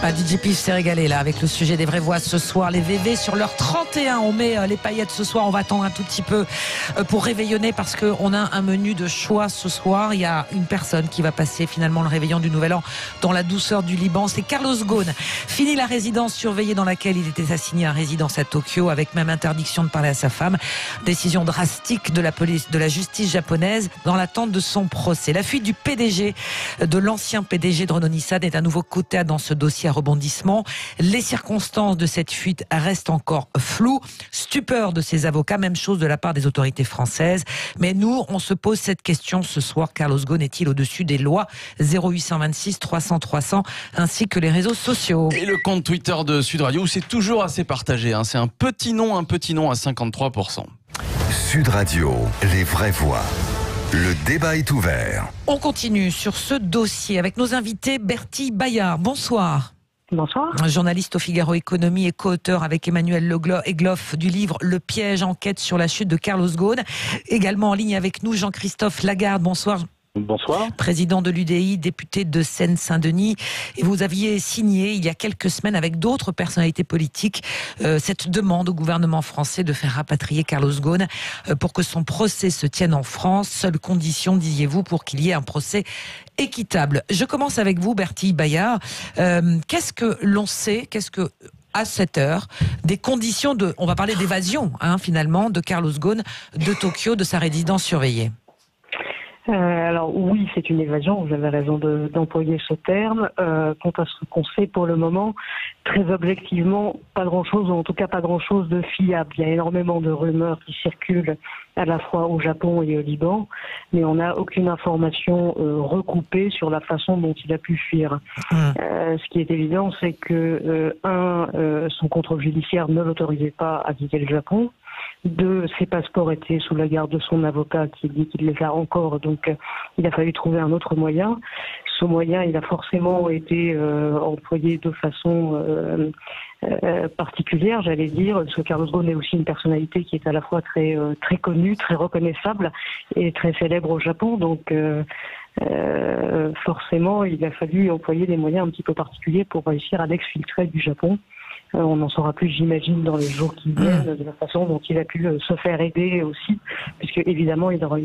Ah, DJ Pif s'est régalé là avec le sujet des vraies voix ce soir. Les VV sur leur 31. On met les paillettes ce soir. On va attendre un tout petit peu pour réveillonner parce qu'on a un menu de choix ce soir. Il y a une personne qui va passer finalement le réveillon du Nouvel An dans la douceur du Liban. C'est Carlos Ghosn. Fini la résidence surveillée dans laquelle il était assigné à résidence à Tokyo avec même interdiction de parler à sa femme. Décision drastique de la police, de la justice japonaise dans l'attente de son procès. La fuite du PDG, de l'ancien PDG de Renault-Nissan est un nouveau quota dans ce dossier à rebondissement. Les circonstances de cette fuite restent encore floues. Stupeur de ses avocats, même chose de la part des autorités françaises. Mais nous, on se pose cette question ce soir. Carlos Ghosn est-il au-dessus des lois 0826 300 300 ainsi que les réseaux sociaux? Et le compte Twitter de Sud Radio, c'est toujours assez partagé. C'est un petit nom à 53%. Sud Radio, les vraies voix. Le débat est ouvert. On continue sur ce dossier avec nos invités. Bertie Bayard, bonsoir. Bonsoir. Journaliste au Figaro Économie et co-auteur avec Emmanuel Egloff du livre Le piège, enquête sur la chute de Carlos Ghosn. Également en ligne avec nous Jean-Christophe Lagarde, bonsoir. Bonsoir. Président de l'UDI, député de Seine-Saint-Denis. Et vous aviez signé il y a quelques semaines avec d'autres personnalités politiques cette demande au gouvernement français de faire rapatrier Carlos Ghosn pour que son procès se tienne en France. Seule condition, disiez-vous, pour qu'il y ait un procès équitable. Je commence avec vous, Bertie Bayard. Qu'est-ce que l'on sait, à cette heure, des conditions de, on va parler d'évasion, finalement, de Carlos Ghosn de Tokyo, de sa résidence surveillée? Alors oui, c'est une évasion, vous avez raison d'employer ce terme. Quant à ce qu'on sait pour le moment, très objectivement, pas grand-chose, ou en tout cas pas grand-chose de fiable. Il y a énormément de rumeurs qui circulent à la fois au Japon et au Liban, mais on n'a aucune information recoupée sur la façon dont il a pu fuir. Ce qui est évident, c'est que, son contrôle judiciaire ne l'autorisait pas à quitter le Japon. 2, ses passeports étaient sous la garde de son avocat qui dit qu'il les a encore, donc il a fallu trouver un autre moyen. Ce moyen, il a forcément été employé de façon particulière, j'allais dire, parce que Carlos Ghosn est aussi une personnalité qui est à la fois très connue, très reconnaissable et très célèbre au Japon, donc forcément, il a fallu employer des moyens un petit peu particuliers pour réussir à l'exfiltrer du Japon. On en saura plus, j'imagine, dans les jours qui viennent, de la façon dont il a pu se faire aider aussi, puisque évidemment, il aura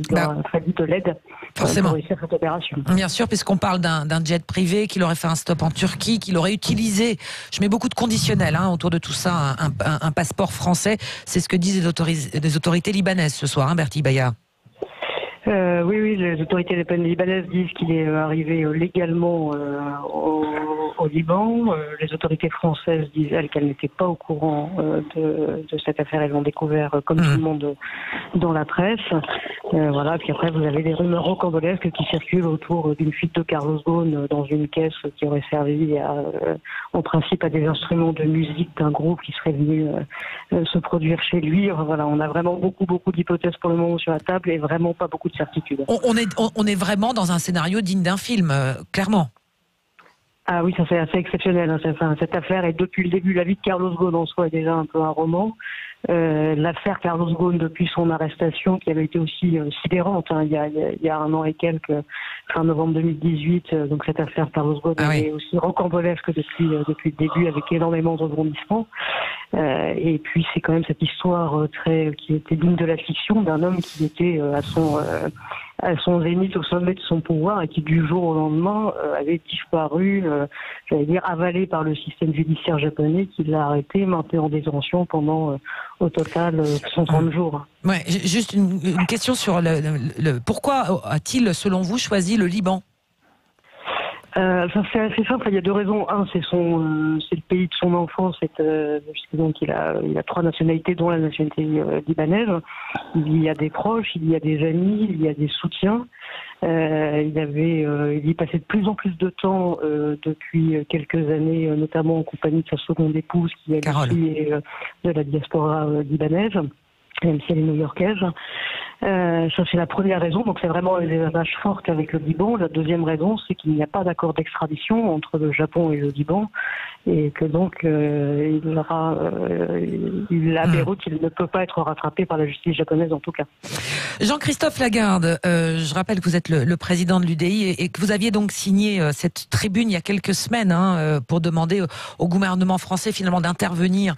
fallu de l'aide pour réussir cette opération. Bien sûr, puisqu'on parle d'un jet privé, qu'il aurait fait un stop en Turquie, qu'il aurait utilisé, je mets beaucoup de conditionnels autour de tout ça, un passeport français. C'est ce que disent les autorités libanaises ce soir, Bertie Bayard. Oui, les autorités libanaises disent qu'il est arrivé légalement au Liban. Les autorités françaises disent, elles, qu'elles n'étaient pas au courant de cette affaire. Elles l'ont découvert comme tout le monde dans la presse. Voilà. Puis après, vous avez des rumeurs rocambolesques qui circulent autour d'une fuite de Carlos Ghosn dans une caisse qui aurait servi en principe à des instruments de musique d'un groupe qui serait venu se produire chez lui. Voilà, on a vraiment beaucoup d'hypothèses pour le moment sur la table et vraiment pas beaucoup de certitude. On est vraiment dans un scénario digne d'un film, clairement. Ah oui, ça c'est assez exceptionnel. Cette affaire est depuis le début, la vie de Carlos Ghosn en soi est déjà un peu un roman. L'affaire Carlos Ghosn depuis son arrestation, qui avait été aussi sidérante, il y a un an et quelques, fin novembre 2018, donc cette affaire Carlos Ghosn est aussi rocambolesque depuis le début, avec énormément de rebondissements. Et puis c'est quand même cette histoire qui était digne de la fiction, d'un homme qui était à son zénith, au sommet de son pouvoir, et qui du jour au lendemain avait disparu, j'allais dire avalé par le système judiciaire japonais, qui l'a arrêté, maintenu en détention pendant au total 130 jours. Ouais, juste une question sur pourquoi a-t-il, selon vous, choisi le Liban? C'est assez simple, il y a 2 raisons. Un, c'est le pays de son enfance, puisque donc il a 3 nationalités, dont la nationalité libanaise. Il y a des proches, il y a des amis, il y a des soutiens. Il y passait de plus en plus de temps depuis quelques années, notamment en compagnie de sa seconde épouse, qui elle aussi est de la diaspora libanaise. même si elle est new-yorkaise. Ça, c'est la première raison. Donc, c'est vraiment des images fortes avec le Liban. La deuxième raison, c'est qu'il n'y a pas d'accord d'extradition entre le Japon et le Liban. Et que donc, il a Beyrouth, il ne peut pas être rattrapé par la justice japonaise, en tout cas. Jean-Christophe Lagarde, je rappelle que vous êtes le président de l'UDI et que vous aviez donc signé cette tribune il y a quelques semaines pour demander au gouvernement français finalement d'intervenir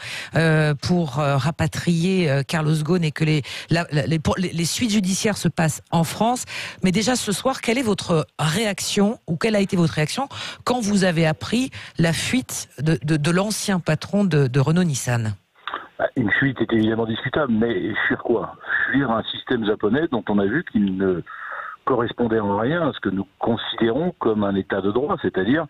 pour rapatrier Carlos Ghosn et que les suites judiciaires se passent en France. Mais déjà ce soir, quelle est votre réaction ou quelle a été votre réaction quand vous avez appris la fuite de l'ancien patron de Renault-Nissan? Une fuite est évidemment discutable, mais fuir quoi? Fuir un système japonais dont on a vu qu'il ne correspondait en rien à ce que nous considérons comme un état de droit, c'est-à-dire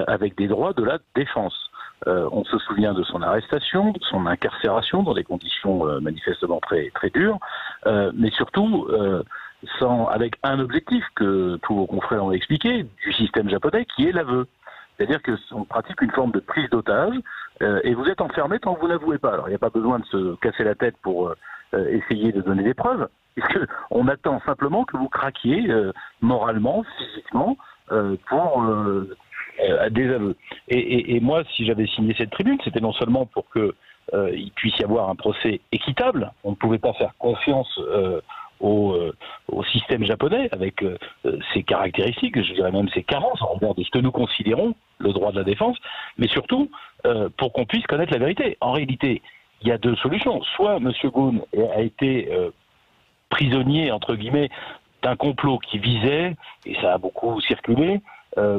avec des droits de la défense. On se souvient de son arrestation, de son incarcération dans des conditions manifestement très, très dures, mais surtout avec un objectif que tous vos confrères ont expliqué, du système japonais, qui est l'aveu. C'est-à-dire qu'on pratique une forme de prise d'otage et vous êtes enfermé tant que vous n'avouez pas. Alors il n'y a pas besoin de se casser la tête pour essayer de donner des preuves, puisqu'on attend simplement que vous craquiez moralement, physiquement, pour des aveux. Et moi, si j'avais signé cette tribune, c'était non seulement pour qu'il puisse y avoir un procès équitable, on ne pouvait pas faire confiance au système japonais avec ses caractéristiques, je dirais même ses carences en regard de ce que nous considérons le droit de la défense, mais surtout pour qu'on puisse connaître la vérité. En réalité, il y a deux solutions. Soit M. Ghosn a été prisonnier, entre guillemets, d'un complot qui visait, et ça a beaucoup circulé,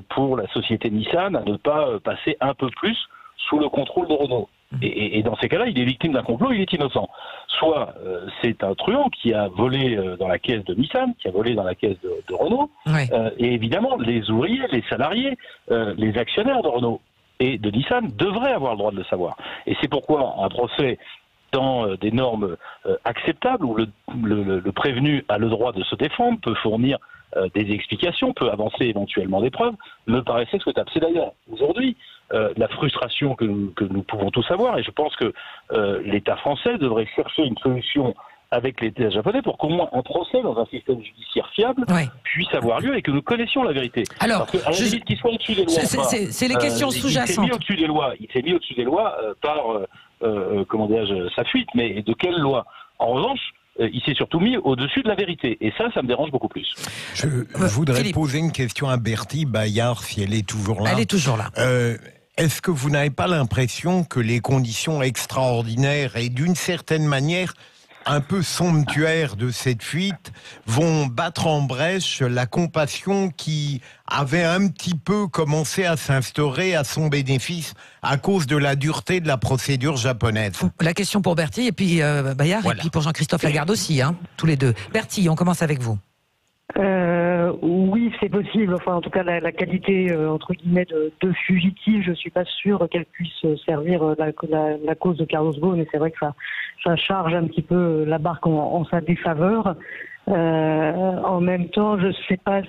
pour la société Nissan à ne pas passer un peu plus sous le contrôle de Renault. Et dans ces cas-là, il est victime d'un complot, il est innocent. Soit c'est un truand qui a volé dans la caisse de Nissan, qui a volé dans la caisse de Renault, oui. Et évidemment, les ouvriers, les salariés, les actionnaires de Renault et de Nissan devraient avoir le droit de le savoir. Et c'est pourquoi un procès dans des normes acceptables, où le prévenu a le droit de se défendre, peut fournir des explications, peut avancer éventuellement des preuves, me paraissait souhaitable. C'est d'ailleurs aujourd'hui la frustration que nous pouvons tous avoir, et je pense que l'État français devrait chercher une solution avec l'État japonais pour qu'au moins un procès dans un système judiciaire fiable puisse avoir lieu et que nous connaissions la vérité. Alors, parce qu'à la limite qu'il soit au-dessus des lois. C'est les questions sous-jacentes. Il s'est mis au-dessus des lois. Il s'est mis au-dessus des lois par comment dirais-je, sa fuite, mais de quelle loi? En revanche, il s'est surtout mis au-dessus de la vérité. Et ça me dérange beaucoup plus. Je voudrais poser une question à Bertie Bayard, si elle est toujours là. Elle est toujours là. Est-ce que vous n'avez pas l'impression que les conditions extraordinaires et d'une certaine manière un peu somptuaires de cette fuite vont battre en brèche la compassion qui avait un petit peu commencé à s'instaurer à son bénéfice à cause de la dureté de la procédure japonaise? La question pour Bertie et puis Bayard, voilà. Et puis pour Jean-Christophe Lagarde aussi, tous les deux. Bertie, on commence avec vous. Oui, c'est possible. Enfin, en tout cas, la qualité entre guillemets de fugitive, je suis pas sûr qu'elle puisse servir la cause de Carlos Ghosn. Et c'est vrai que ça charge un petit peu la barque en sa défaveur. En même temps, je suis pas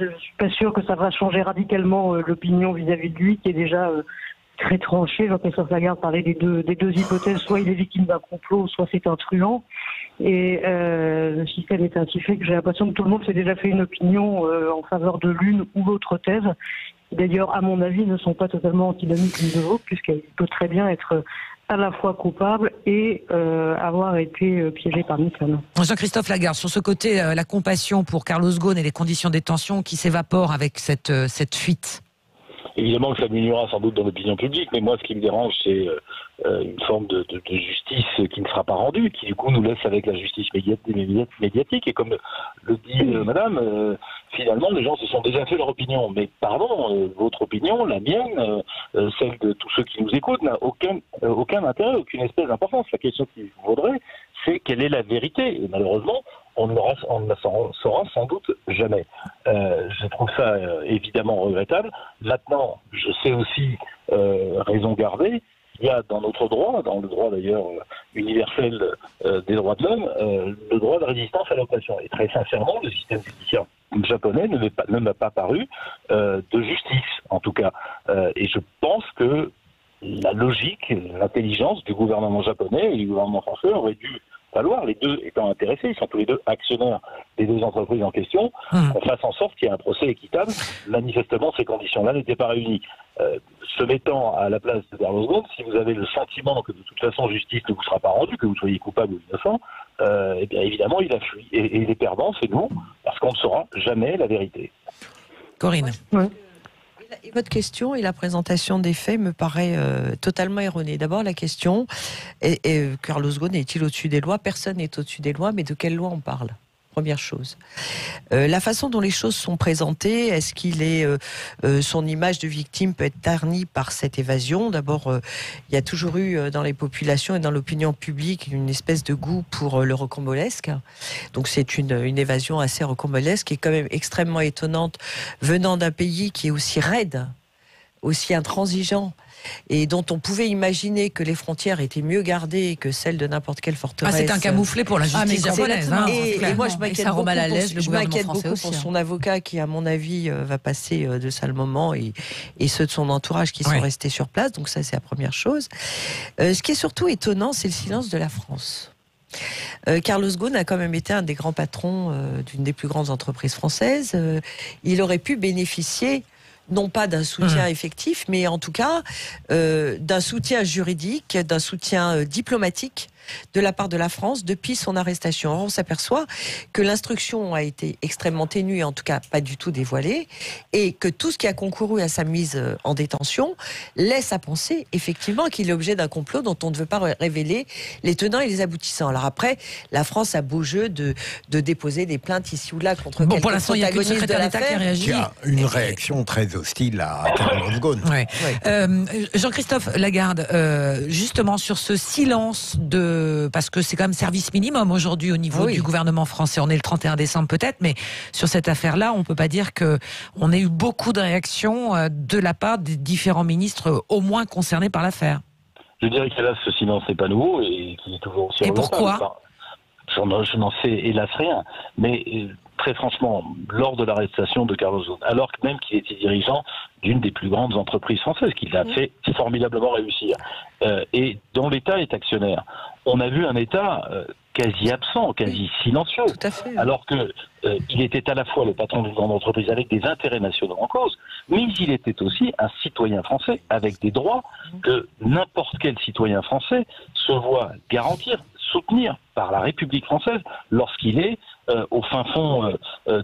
sûr que ça va changer radicalement l'opinion vis-à-vis de lui, qui est déjà très tranché. Jean-Christophe Lagarde parlait des deux hypothèses, soit il est victime d'un complot, soit c'est un truand. Et le système est ainsi fait que j'ai l'impression que tout le monde s'est déjà fait une opinion en faveur de l'une ou l'autre thèse, qui d'ailleurs, à mon avis, ne sont pas totalement antinomiques l'une de l'autre, puisqu'elle peut très bien être à la fois coupable et avoir été piégé par Nissan. Jean-Christophe Lagarde, sur ce côté, la compassion pour Carlos Ghosn et les conditions de détention qui s'évaporent avec cette fuite. Évidemment que ça diminuera sans doute dans l'opinion publique, mais moi ce qui me dérange c'est une forme de justice qui ne sera pas rendue, qui du coup nous laisse avec la justice médiatique, et comme le dit madame, finalement les gens se sont déjà fait leur opinion, mais pardon, votre opinion, la mienne, celle de tous ceux qui nous écoutent n'a aucun intérêt, aucune espèce d'importance. La question qu'il vaudrait, c'est quelle est la vérité, et malheureusement on ne la saura sans doute jamais. Je trouve ça évidemment regrettable. Maintenant, je sais aussi raison garder. Il y a dans notre droit, dans le droit d'ailleurs universel des droits de l'homme, le droit de résistance à l'oppression. Et très sincèrement, le système judiciaire japonais ne m'a pas paru de justice, en tout cas. Et je pense que la logique, l'intelligence du gouvernement japonais et du gouvernement français aurait dû falloir, les deux étant intéressés, ils sont tous les deux actionnaires des deux entreprises en question, qu'on fasse en sorte qu'il y ait un procès équitable. Manifestement, ces conditions-là n'étaient pas réunies. Se mettant à la place de Carlos Ghosn, si vous avez le sentiment que de toute façon justice ne vous sera pas rendue, que vous soyez coupable ou innocent, eh bien évidemment il a fui. Et les perdants, c'est nous, parce qu'on ne saura jamais la vérité. Corinne. Ouais. Et votre question et la présentation des faits me paraît totalement erronée. D'abord, la question Carlos Ghosn est-il au-dessus des lois? Personne n'est au-dessus des lois, mais de quelle loi on parle? Première chose. La façon dont les choses sont présentées, est-ce qu'il est, son image de victime peut être ternie par cette évasion? D'abord, il y a toujours eu dans les populations et dans l'opinion publique une espèce de goût pour le rocambolesque. Donc c'est une évasion assez rocambolesque et quand même extrêmement étonnante venant d'un pays qui est aussi raide, aussi intransigeant, et dont on pouvait imaginer que les frontières étaient mieux gardées que celles de n'importe quelle forteresse. C'est un camouflet pour la justice japonaise. Et moi, je m'inquiète beaucoup pour aussi, son avocat qui, à mon avis, va passer de sale moment et ceux de son entourage qui sont restés sur place. Donc ça, c'est la première chose. Ce qui est surtout étonnant, c'est le silence de la France. Carlos Ghosn a quand même été un des grands patrons d'une des plus grandes entreprises françaises. Il aurait pu bénéficier non pas d'un soutien effectif, mais en tout cas d'un soutien juridique, d'un soutien diplomatique de la part de la France depuis son arrestation. Or, on s'aperçoit que l'instruction a été extrêmement ténue, en tout cas pas du tout dévoilée, et que tout ce qui a concouru à sa mise en détention laisse à penser effectivement qu'il est objet d'un complot dont on ne veut pas révéler les tenants et les aboutissants. Alors après, la France a beau jeu de déposer des plaintes ici ou là contre quelques pour l'instant, il y a que le protagonistes de secrétaire d'État qui a réagi. Il y a une réaction très hostile à Carlos Ghosn. Jean-Christophe Lagarde, justement sur ce silence parce que c'est quand même service minimum aujourd'hui au niveau du gouvernement français. On est le 31 décembre peut-être, mais sur cette affaire-là, on peut pas dire que on ait eu beaucoup de réactions de la part des différents ministres au moins concernés par l'affaire. Je dirais qu'hélas, ce silence n'est pas nouveau et qu'il est toujours aussi remarquable. Pourquoi? Je n'en sais hélas rien, mais très franchement, lors de l'arrestation de Carlos Ghosn, alors que même qu'il était dirigeant d'une des plus grandes entreprises françaises, qu'il a fait formidablement réussir, et dont l'État est actionnaire, on a vu un État quasi absent, quasi silencieux, Tout à fait. alors que il était à la fois le patron d'une grande entreprise avec des intérêts nationaux en cause, mais il était aussi un citoyen français avec des droits que n'importe quel citoyen français se voit garantir, soutenir par la République française lorsqu'il est au fin fond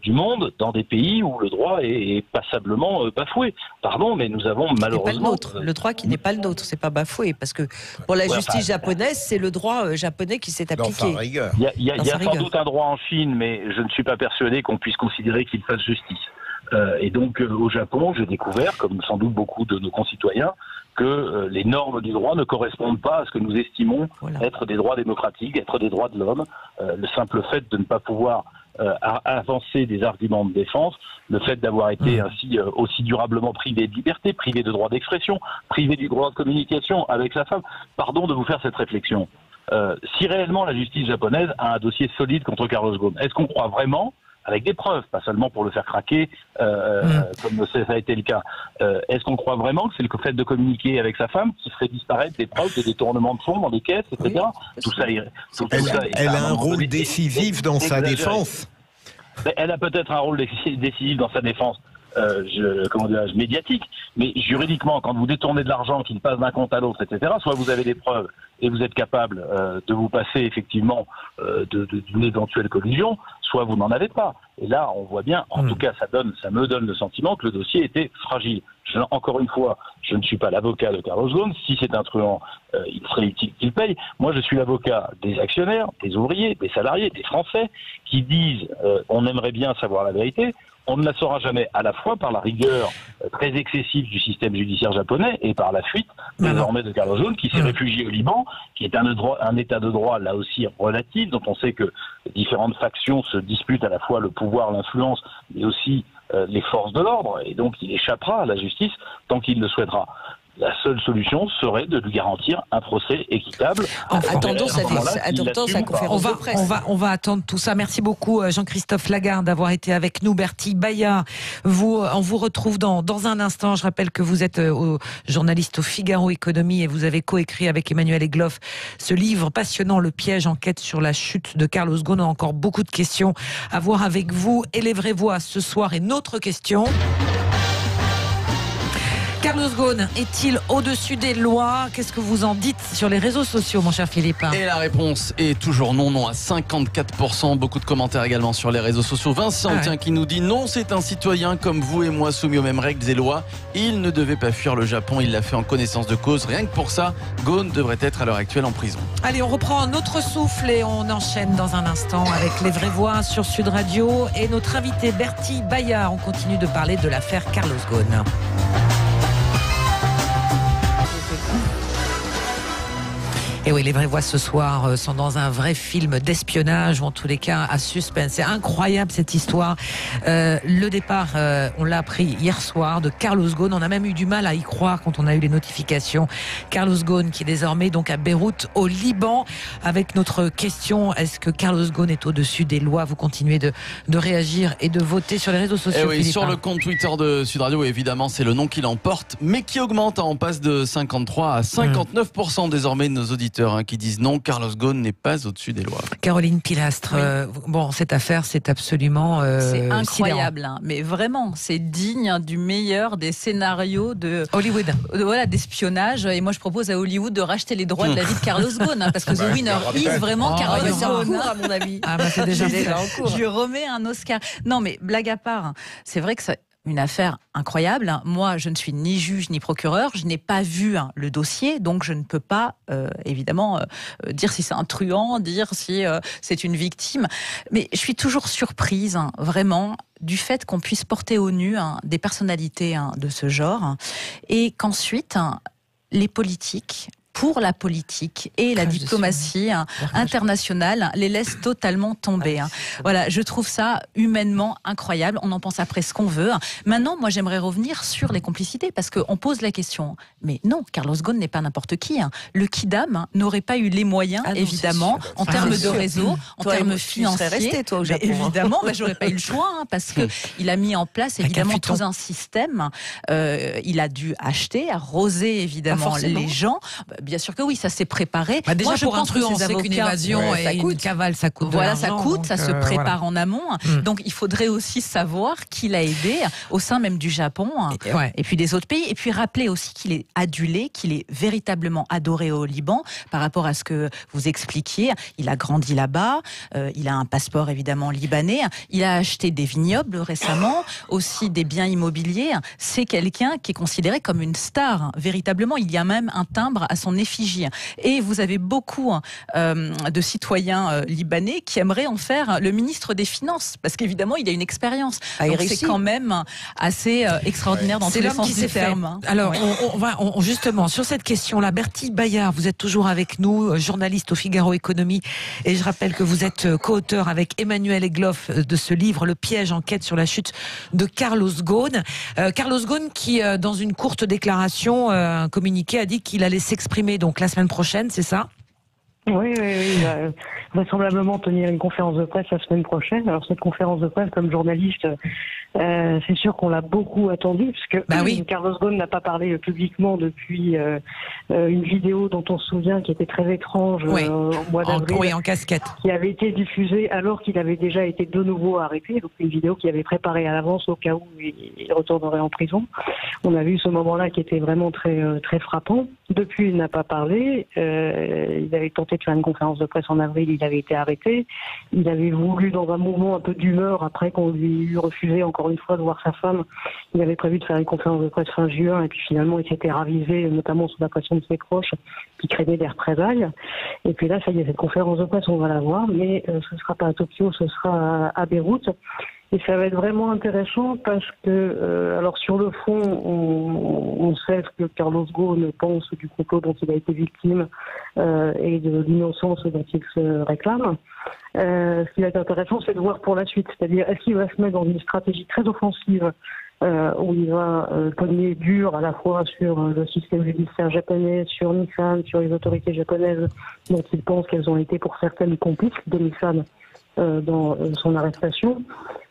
du monde, dans des pays où le droit est passablement bafoué. Pardon, mais nous avons malheureusement... Le droit qui n'est pas le nôtre, c'est pas bafoué, parce que pour la justice japonaise, c'est le droit japonais qui s'est appliqué. Il y a sans doute un droit en Chine, mais je ne suis pas persuadé qu'on puisse considérer qu'il fasse justice. Et donc au Japon, j'ai découvert, comme sans doute beaucoup de nos concitoyens, que les normes du droit ne correspondent pas à ce que nous estimons être des droits démocratiques, être des droits de l'homme. Le simple fait de ne pas pouvoir avancer des arguments de défense, le fait d'avoir été ainsi aussi durablement privé de liberté, privé de droit d'expression, privé du droit de communication avec sa femme. Pardon de vous faire cette réflexion. Si réellement la justice japonaise a un dossier solide contre Carlos Ghosn, est-ce qu'on croit vraiment, avec des preuves, pas seulement pour le faire craquer, comme ça a été le cas. Est-ce qu'on croit vraiment que c'est le fait de communiquer avec sa femme qui ferait disparaître des preuves, des détournements de fonds dans des caisses, etc. Tout ça, elle a un rôle décisif dans sa défense. Elle a peut-être un rôle décisif dans sa défense. Médiatique, mais juridiquement, quand vous détournez de l'argent qui passe d'un compte à l'autre, etc., soit vous avez des preuves et vous êtes capable de vous passer effectivement d'une éventuelle collusion, soit vous n'en avez pas. Et là, on voit bien, en tout cas, ça me donne le sentiment que le dossier était fragile. Encore une fois, je ne suis pas l'avocat de Carlos Ghosn. Si c'est un truand, il serait utile qu'il paye. Moi, je suis l'avocat des actionnaires, des ouvriers, des salariés, des Français qui disent on aimerait bien savoir la vérité. On ne la saura jamais, à la fois par la rigueur très excessive du système judiciaire japonais et par la fuite désormais de Carlos Ghosn qui s'est réfugié au Liban, qui est un état de droit là aussi relatif, dont on sait que différentes factions se disputent à la fois le pouvoir, l'influence, mais aussi les forces de l'ordre, et donc il échappera à la justice tant qu'il le souhaitera. la seule solution serait de lui garantir un procès équitable. Attendons sa conférence de presse. On va attendre tout ça. Merci beaucoup Jean-Christophe Lagarde d'avoir été avec nous. Bertille Bayart, on vous retrouve dans un instant. Je rappelle que vous êtes journaliste au Figaro Économie et vous avez coécrit avec Emmanuel Egloff ce livre passionnant, Le piège, enquête sur la chute de Carlos Ghosn. On a encore beaucoup de questions à voir avec vous. Et les vraies voix ce soir. Et notre question... Carlos Ghosn est-il au-dessus des lois? Qu'est-ce que vous en dites sur les réseaux sociaux, mon cher Philippe? Et la réponse est toujours non à 54%. Beaucoup de commentaires également sur les réseaux sociaux. Vincent, qui nous dit non, c'est un citoyen comme vous et moi, soumis aux mêmes règles et lois. Il ne devait pas fuir le Japon, il l'a fait en connaissance de cause. Rien que pour ça, Ghosn devrait être à l'heure actuelle en prison. Allez, on reprend notre souffle et on enchaîne dans un instant avec les vraies voix sur Sud Radio et notre invité Bertille Bayart. On continue de parler de l'affaire Carlos Ghosn. Et oui, les vraies voix ce soir sont dans un vrai film d'espionnage ou en tous les cas à suspense. C'est incroyable cette histoire. Le départ, on l'a appris hier soir, de Carlos Ghosn. On a même eu du mal à y croire quand on a eu les notifications. Carlos Ghosn qui est désormais donc à Beyrouth au Liban. Avec notre question, est-ce que Carlos Ghosn est au-dessus des lois? Vous continuez de réagir et de voter sur les réseaux sociaux. Et oui, sur le compte Twitter de Sud Radio, évidemment, c'est le nom qui l'emporte, mais qui augmente. On passe de 53 à 59% désormais de nos auditeurs qui disent non, Carlos Ghosn n'est pas au-dessus des lois. Caroline Pilastre, bon, cette affaire, c'est absolument c'est incroyable, hein, mais vraiment, c'est digne du meilleur des scénarios de Hollywood. Voilà, d'espionnage. Et moi, je propose à Hollywood de racheter les droits de la vie de Carlos Ghosn, hein, parce que The Winner is vraiment Carlos Ghosn, à mon avis. Ah bah c'est déjà en cours. Je lui remets un Oscar. Non, mais blague à part, hein, c'est vrai que ça. Une affaire incroyable. Moi, je ne suis ni juge ni procureur. Je n'ai pas vu le dossier, donc je ne peux pas, évidemment, dire si c'est un truand, dire si c'est une victime. Mais je suis toujours surprise, vraiment, du fait qu'on puisse porter au nu des personnalités de ce genre et qu'ensuite, les politiques... pour la politique et la diplomatie internationale les laisse totalement tomber. Voilà, je trouve ça humainement incroyable. On en pense après ce qu'on veut. Maintenant, moi, j'aimerais revenir sur les complicités parce qu'on pose la question. Mais non, Carlos Ghosn n'est pas n'importe qui. Le Kidam n'aurait pas eu les moyens, évidemment, en termes de réseau, en termes financiers. Resté, toi, au Japon. Évidemment, j'aurais pas eu le choix parce que il a mis en place évidemment tout un système. Il a dû acheter, arroser évidemment les gens. Bien sûr que oui, ça s'est préparé. Déjà, moi, pour un truand, c'est qu'une évasion et une cavale, ça coûte de l'argent. Ça coûte, ça se prépare en amont. Donc, il faudrait aussi savoir qui l'a aidé au sein même du Japon et puis des autres pays. Et puis, rappeler aussi qu'il est adulé, qu'il est véritablement adoré au Liban par rapport à ce que vous expliquiez. Il a grandi là-bas, il a un passeport évidemment libanais, il a acheté des vignobles récemment, aussi des biens immobiliers. C'est quelqu'un qui est considéré comme une star, véritablement. Il y a même un timbre à son effigie. Et vous avez beaucoup de citoyens libanais qui aimeraient en faire le ministre des Finances, parce qu'évidemment, il a une expérience. Donc c'est quand même assez extraordinaire dans tous les sens du terme. Alors, on va justement, sur cette question-là, Bertille Bayart, vous êtes toujours avec nous, journaliste au Figaro Économie, et je rappelle que vous êtes co-auteur avec Emmanuel Egloff de ce livre, Le piège, enquête sur la chute de Carlos Ghosn. Carlos Ghosn qui, dans une courte déclaration, un communiqué, a dit qu'il allait s'exprimer donc la semaine prochaine, c'est ça? Oui. Vraisemblablement tenir une conférence de presse la semaine prochaine. Alors cette conférence de presse, comme journaliste, c'est sûr qu'on l'a beaucoup attendu, parce que Carlos Ghosn n'a pas parlé publiquement depuis une vidéo dont on se souvient qui était très étrange au mois d'avril, en casquette, qui avait été diffusée alors qu'il avait déjà été de nouveau arrêté. Donc une vidéo qu'il avait préparée à l'avance au cas où il retournerait en prison. On a vu ce moment-là qui était vraiment très frappant. Depuis, il n'a pas parlé. Il avait tenté de faire une conférence de presse en avril, il avait été arrêté. Il avait voulu, dans un mouvement un peu d'humeur, après qu'on lui eut refusé encore une fois de voir sa femme, il avait prévu de faire une conférence de presse fin juin, et puis finalement il s'était ravivé, notamment sous la pression de ses proches, qui craignaient des représailles. Et puis là, ça y est, cette conférence de presse, on va la voir, mais ce ne sera pas à Tokyo, ce sera à Beyrouth. Et ça va être vraiment intéressant parce que, alors sur le fond, on sait ce que Carlos Ghosn pense du complot dont il a été victime et de l'innocence dont il se réclame. Ce qui va être intéressant, c'est de voir pour la suite. C'est-à-dire, est-ce qu'il va se mettre dans une stratégie très offensive où il va cogner dur à la fois sur le système judiciaire japonais, sur Nissan, sur les autorités japonaises, dont il pense qu'elles ont été pour certaines complices de Nissan dans son arrestation.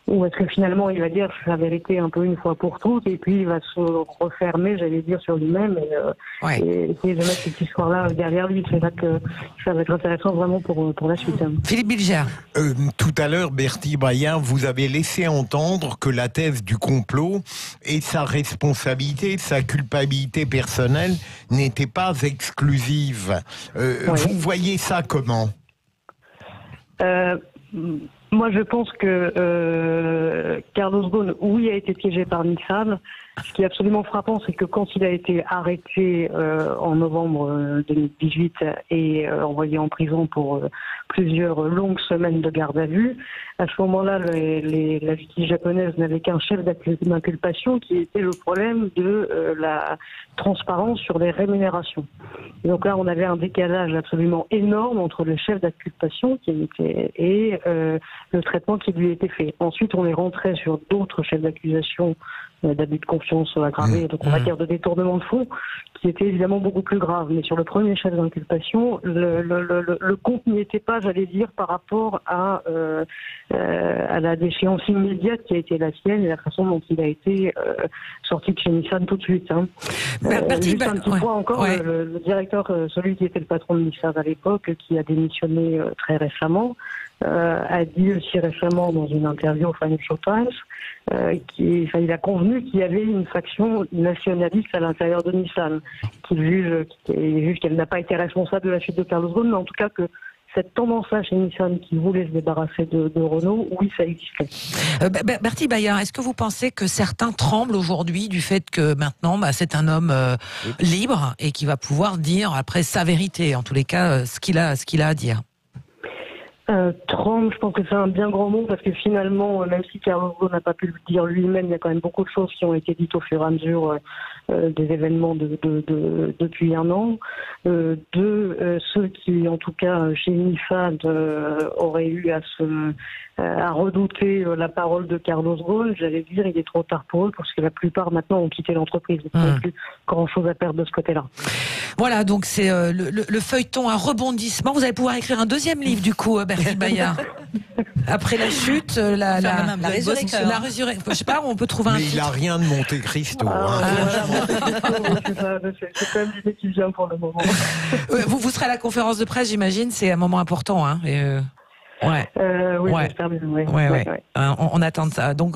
Ou est-ce que finalement il va dire la vérité un peu une fois pour toutes et puis il va se refermer, j'allais dire, sur lui-même et essayer de mettre cette histoire-là derrière lui. C'est là que ça va être intéressant vraiment pour la suite. Philippe Bilger. Tout à l'heure, Bertie Bayard, vous avez laissé entendre que la thèse du complot et sa responsabilité, sa culpabilité personnelle n'étaient pas exclusives. Vous voyez ça comment ? Moi, je pense que Carlos Ghosn, oui, a été piégé par Nissan. Ce qui est absolument frappant, c'est que quand il a été arrêté en novembre 2018 et envoyé en prison pour plusieurs longues semaines de garde à vue, à ce moment-là, la justice japonaise n'avait qu'un chef d'inculpation qui était le problème de la transparence sur les rémunérations. Et donc là, on avait un décalage absolument énorme entre le chef d'inculpation et le traitement qui lui était fait. Ensuite, on est rentré sur d'autres chefs d'accusation d'abus de confiance aggravé, donc on va dire de détournement de fonds, qui était évidemment beaucoup plus grave. Mais sur le premier chef d'inculpation, le compte n'y était pas, j'allais dire, par rapport à la déchéance immédiate qui a été la sienne et la façon dont il a été sorti de chez Nissan tout de suite. Juste un petit point encore, le directeur, celui qui était le patron de Nissan à l'époque, qui a démissionné très récemment, a dit aussi récemment dans une interview au Financial Times il a convenu qu'il y avait une faction nationaliste à l'intérieur de Nissan qui juge qu'elle n'a pas été responsable de la chute de Carlos Ghosn, mais en tout cas que cette tendance-là chez Nissan qui voulait se débarrasser de Renault, oui, ça existait. Bertie Bayard, est-ce que vous pensez que certains tremblent aujourd'hui du fait que maintenant c'est un homme libre et qui va pouvoir dire après sa vérité, en tous les cas, ce qu'il a à dire? Trump, je pense que c'est un bien grand mot parce que finalement, même si Carlos Ghosn n'a pas pu le dire lui-même, il y a quand même beaucoup de choses qui ont été dites au fur et à mesure des événements depuis un an. Ceux qui, en tout cas, chez Nissan, auraient eu à redouter la parole de Carlos Ghosn, j'allais dire, il est trop tard pour eux parce que la plupart maintenant ont quitté l'entreprise. Il n'y a plus grand-chose à perdre de ce côté-là. Voilà, donc c'est le feuilleton à rebondissement. Vous allez pouvoir écrire un deuxième livre du coup, Bertie Bayard. Après la chute, la résurrection. Je sais pas, on peut trouver un titre. Mais il n'a rien de Monte Cristo. C'est quand même l'idée qui vient pour le moment. Vous serez à la conférence de presse, j'imagine, c'est un moment important. Hein, oui, j'espère bien. On attend ça. Donc,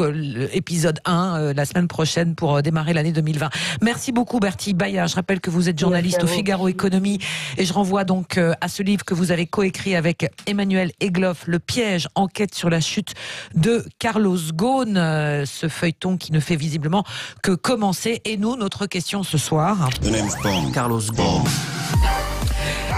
épisode 1, la semaine prochaine pour démarrer l'année 2020. Merci beaucoup, Bertie Bayard. Je rappelle que vous êtes journaliste au Figaro Économie et je renvoie donc à ce livre que vous avez coécrit avec Emmanuel Egloff, Le piège, enquête sur la chute de Carlos Ghosn. Ce feuilleton qui ne fait visiblement que commencer. Et nous, notre question ce soir. Carlos Ghosn.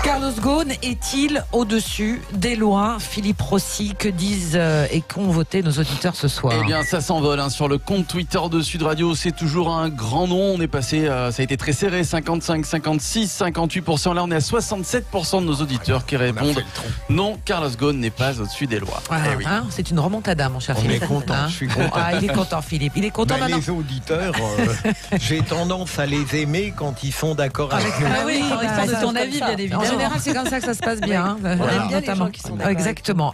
Carlos Ghosn est-il au-dessus des lois? Philippe Rossi, que disent et qu'ont voté nos auditeurs ce soir? Eh bien, ça s'envole sur le compte Twitter de Sud Radio. C'est toujours un grand nom. On est passé, ça a été très serré, 55, 56, 58%. Là, on est à 67% de nos auditeurs qui répondent non, Carlos Ghosn n'est pas au-dessus des lois. C'est une remontada, mon cher Philippe. On est content, je suis content. Il est content, Philippe. Il est content maintenant. Les auditeurs, j'ai tendance à les aimer quand ils sont d'accord avec nous. Oui, quand ils sont de ton avis, bien évidemment. En général, c'est comme ça que ça se passe bien. On aime bien les gens qui sont d'accord. Exactement.